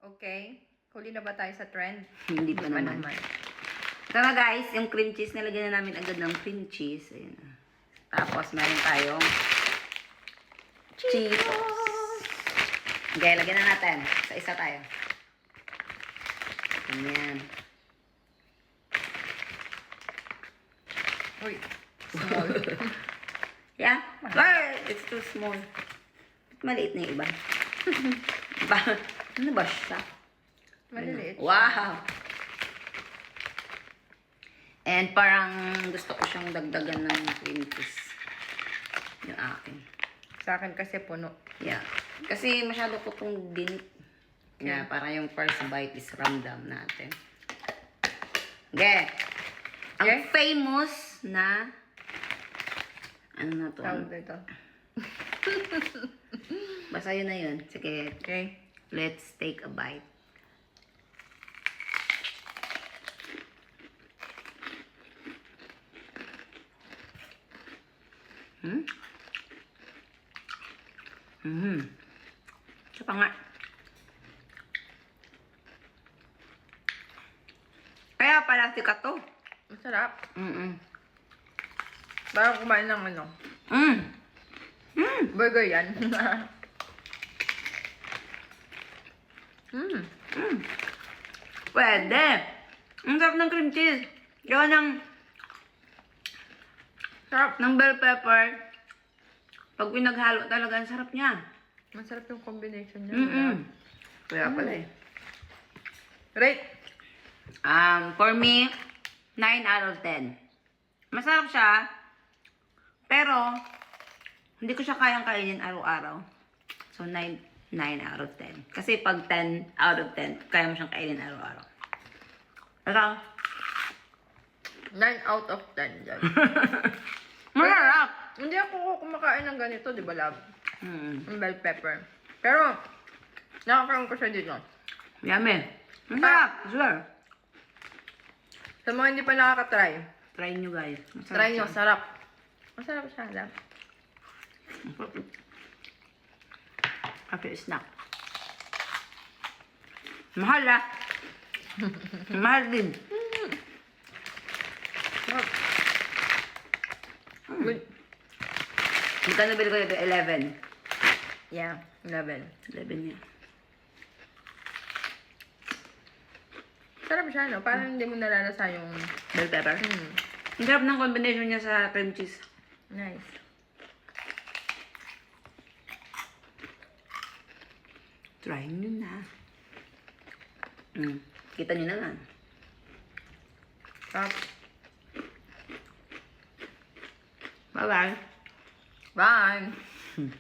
Okay. Huli na ba tayo sa trend? Hindi pa naman. Ito na guys, yung cream cheese, nalagyan na namin agad ng cream cheese. Ayan. Tapos, meron tayong Cheetos. Okay, lagyan na natin. Sa isa tayo. Ganyan. Uy, small. Yeah? Well, it's too small. Maliit na yung iba. Ano ba siya? Maliliit. Wow! And parang gusto ko siyang dagdagan ng cream cheese. Yung akin. Sa akin kasi puno. Yeah. Kasi masyado ko itong dinip. Yeah, para yung first bite is ramdam natin. Okay. Ang Okay. famous na ano na to? Tawag dito. Basta yun na yun. Sige, Okay. let's take a bite. Siya pa nga. Kaya pala sikat to. Masarap. Parang kumain ng ano. Burger yan. Pwede. Ang sarap ng cream cheese. Gawa Sarap. ng bell pepper. Pag pinaghalo talaga, ang sarap niya. Masarap yung combination niya. Kaya pala eh. Rate. For me, 9 out of 10. Masarap siya, pero hindi ko siya kayang kainin araw-araw. So, 9 out of 10. Kasi pag 10 out of 10, kaya mo siyang kainin araw-araw. Ikaw? 9 out of 10 dyan. Masarap! Hindi ako kumakain ng ganito, di ba, love? Mm. Yung bell pepper. Pero, nakakaroon ko siya dito. Yummy. Masarap, sure. Sa mga hindi pa nakaka-try, Try nyo guys. Masarap try nyo, siya. sarap. Masarap siya, love. Happy snack. Mahal ah. Mahal din. Sarap. Good. Magkano bili ko ito? 11. Yeah, 11. 11 yan. Sarap siya, no? Parang hindi mo nalalasa yung... Bell pepper. Ang sarap ng combination niya sa cream cheese. Nice. Try nyo na. Kita nyo naman. Sarap. Bye-bye. Bye!